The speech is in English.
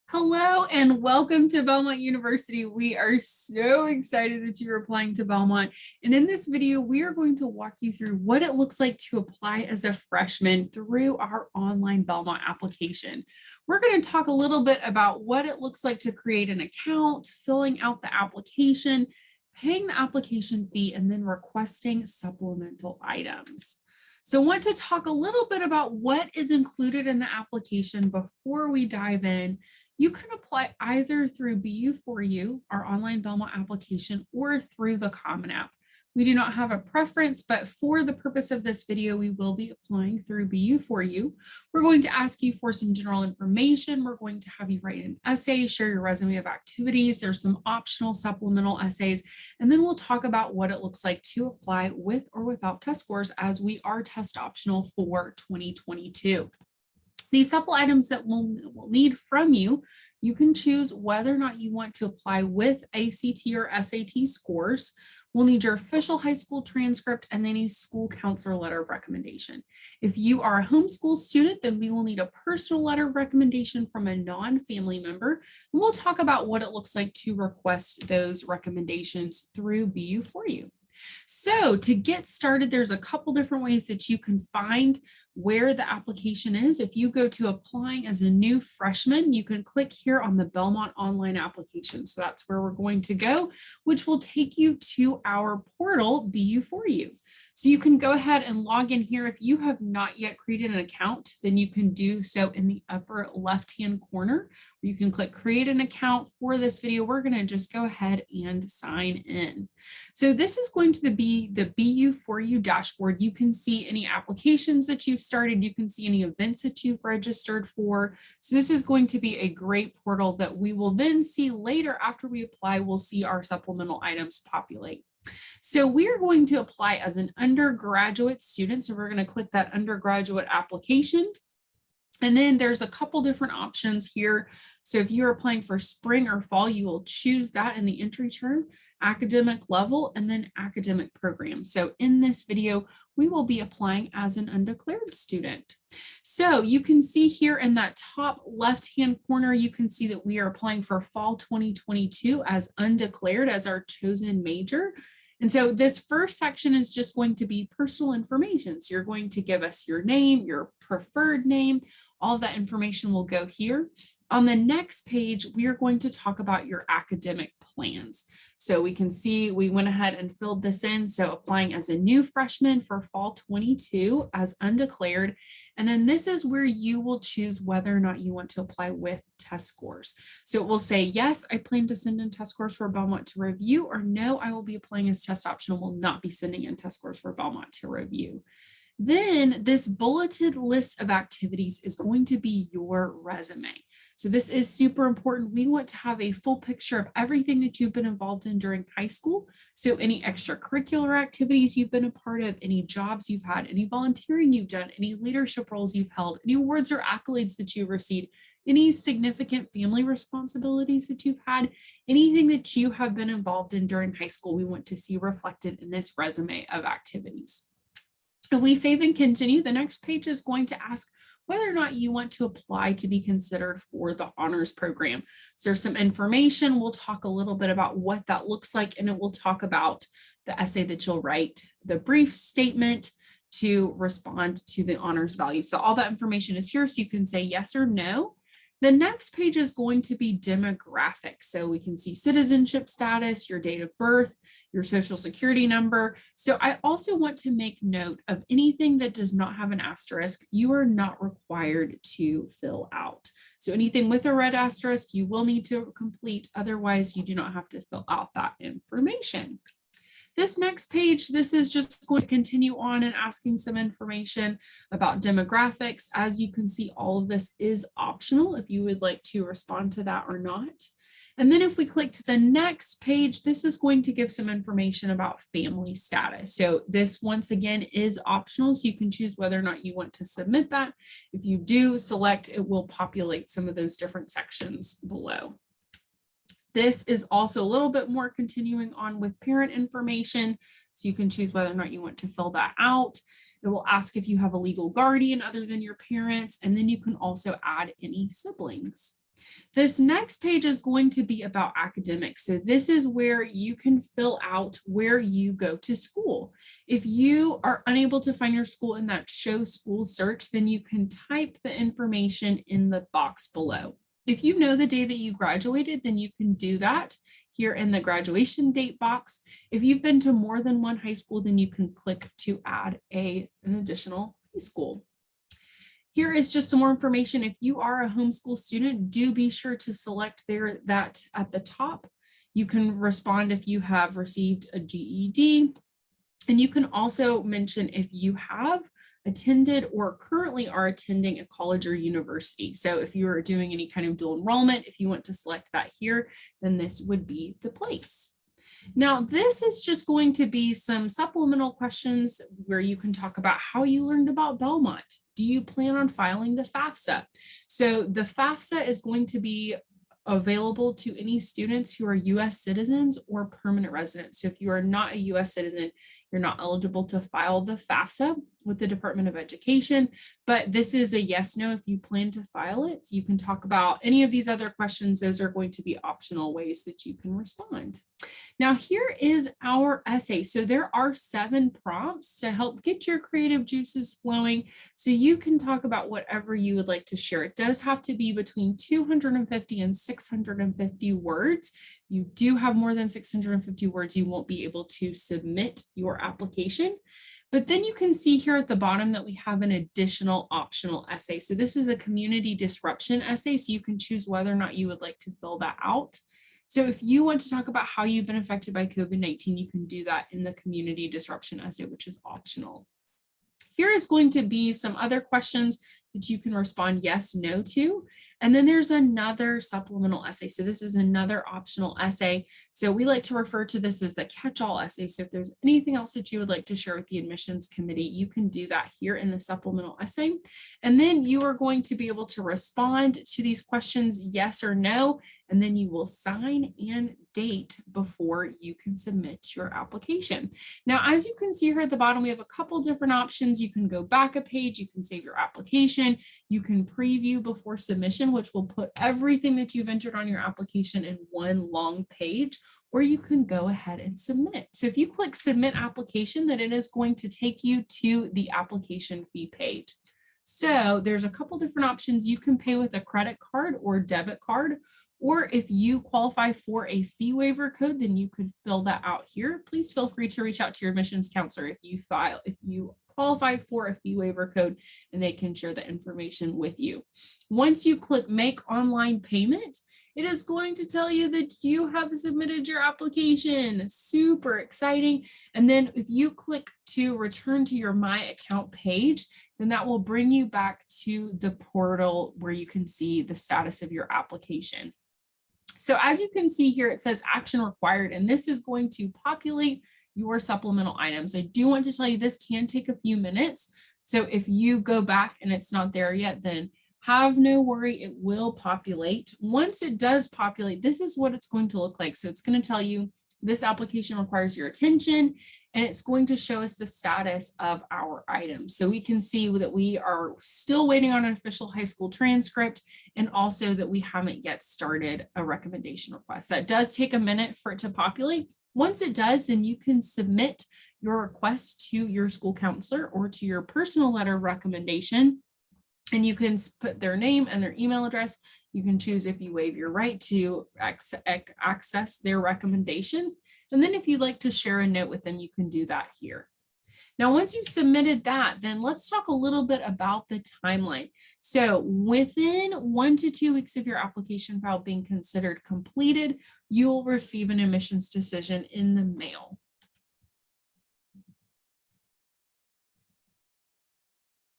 Hello and welcome to Belmont University. We are so excited that you're applying to Belmont. And in this video, we are going to walk you through what it looks like to apply as a freshman through our online Belmont application. We're going to talk a little bit about what it looks like to create an account, filling out the application, paying the application fee, and then requesting supplemental items. So I want to talk a little bit about what is included in the application before we dive in. You can apply either through BU4U, our online Belmont application, or through the Common App. We do not have a preference, but for the purpose of this video, we will be applying through BU4U. We're going to ask you for some general information. We're going to have you write an essay, share your resume of activities. There's some optional supplemental essays, and then we'll talk about what it looks like to apply with or without test scores, as we are test optional for 2022. These supple items that we'll need from you, you can choose whether or not you want to apply with ACT or SAT scores. We'll need your official high school transcript and then a school counselor letter of recommendation. If you are a homeschool student, then we will need a personal letter of recommendation from a non-family member. And we'll talk about what it looks like to request those recommendations through BU4U. So to get started, there's a couple different ways that you can find where the application is. If you go to applying as a new freshman, you can click here on the Belmont online application. So that's where we're going to go, which will take you to our portal BU4U. So you can go ahead and log in here. If you have not yet created an account, then you can do so in the upper left-hand corner. You can click create an account. For this video, we're going to just go ahead and sign in. So this is going to be the BU4U dashboard. You can see any applications that you've started. You can see any events that you've registered for. So this is going to be a great portal that we will then see later after we apply. We'll see our supplemental items populate. So we are going to apply as an undergraduate student. So we're going to click that undergraduate application. And then there's a couple different options here. So if you're applying for spring or fall, you will choose that in the entry term, academic level, and then academic program. So in this video, we will be applying as an undeclared student. So you can see here in that top left-hand corner, you can see that we are applying for fall 2022 as undeclared as our chosen major. And so this first section is just going to be personal information. So you're going to give us your name, your preferred name, all of that information will go here. On the next page, we are going to talk about your academic plans. So we can see we went ahead and filled this in. So applying as a new freshman for fall 22 as undeclared. And then this is where you will choose whether or not you want to apply with test scores. So it will say, yes, I plan to send in test scores for Belmont to review, or no, I will be applying as test optional, will not be sending in test scores for Belmont to review. Then this bulleted list of activities is going to be your resume. So this is super important. We want to have a full picture of everything that you've been involved in during high school. So any extracurricular activities you've been a part of, any jobs you've had, any volunteering you've done, any leadership roles you've held, any awards or accolades that you've received, any significant family responsibilities that you've had, anything that you have been involved in during high school, we want to see reflected in this resume of activities. If we save and continue, the next page is going to ask whether or not you want to apply to be considered for the honors program. So there's some information. We'll talk a little bit about what that looks like, and it will talk about the essay that you'll write, the brief statement to respond to the honors value. So all that information is here, so you can say yes or no. The next page is going to be demographics. So we can see citizenship status, your date of birth, your social security number. So I also want to make note of anything that does not have an asterisk, you are not required to fill out. So anything with a red asterisk, you will need to complete. Otherwise, you do not have to fill out that information. This next page, this is just going to continue on and asking some information about demographics. As you can see, all of this is optional if you would like to respond to that or not. And then if we click to the next page, this is going to give some information about family status. So this once again is optional, so you can choose whether or not you want to submit that. If you do select, it will populate some of those different sections below. This is also a little bit more continuing on with parent information. So you can choose whether or not you want to fill that out. It will ask if you have a legal guardian other than your parents, and then you can also add any siblings. This next page is going to be about academics. So this is where you can fill out where you go to school. If you are unable to find your school in that show school search, then you can type the information in the box below. If you know the day that you graduated, then you can do that here in the graduation date box. If you've been to more than one high school, then you can click to add an additional high school. Here is just some more information. If you are a homeschool student, do be sure to select that at the top. You can respond if you have received a GED, and you can also mention if you have attended or currently are attending a college or university. So if you are doing any kind of dual enrollment, if you want to select that here, then this would be the place. Now, this is just going to be some supplemental questions where you can talk about how you learned about Belmont. Do you plan on filing the FAFSA? So the FAFSA is going to be available to any students who are US citizens or permanent residents. So if you are not a US citizen, you're not eligible to file the FAFSA with the Department of Education, but this is a yes, no if you plan to file it. You can talk about any of these other questions. Those are going to be optional ways that you can respond. Now here is our essay. So there are 7 prompts to help get your creative juices flowing. So you can talk about whatever you would like to share. It does have to be between 250 and 650 words. You do have more than 650 words, you won't be able to submit your application. But then you can see here at the bottom that we have an additional optional essay. So this is a community disruption essay, so you can choose whether or not you would like to fill that out. So if you want to talk about how you've been affected by COVID-19, you can do that in the community disruption essay, which is optional. Here is going to be some other questions that you can respond yes, no to. And then there's another supplemental essay. So this is another optional essay. So we like to refer to this as the catch-all essay. So if there's anything else that you would like to share with the admissions committee, you can do that here in the supplemental essay. And then you are going to be able to respond to these questions yes or no, and then you will sign and date before you can submit your application. Now, as you can see here at the bottom, we have a couple different options. You can go back a page, you can save your application, you can preview before submission, which will put everything that you've entered on your application in one long page, or you can go ahead and submit. So if you click submit application, then it is going to take you to the application fee page. So there's a couple different options. You can pay with a credit card or debit card, or if you qualify for a fee waiver code, then you could fill that out here. Please feel free to reach out to your admissions counselor if you qualify for a fee waiver code, and they can share the information with you. Once you click make online payment, it is going to tell you that you have submitted your application. Super exciting. And then if you click to return to your My Account page, then that will bring you back to the portal where you can see the status of your application. So as you can see here, it says action required, and this is going to populate your supplemental items. I do want to tell you this can take a few minutes. So if you go back and it's not there yet, then have no worry, it will populate. Once it does populate, this is what it's going to look like. So it's going to tell you this application requires your attention, and it's going to show us the status of our items. So we can see that we are still waiting on an official high school transcript, and also that we haven't yet started a recommendation request. That does take a minute for it to populate. Once it does, then you can submit your request to your school counselor or to your personal letter of recommendation, and you can put their name and their email address. You can choose if you waive your right to access their recommendation. And then if you'd like to share a note with them, you can do that here. Now, once you've submitted that, then let's talk a little bit about the timeline. So within 1 to 2 weeks of your application file being considered completed, you will receive an admissions decision in the mail.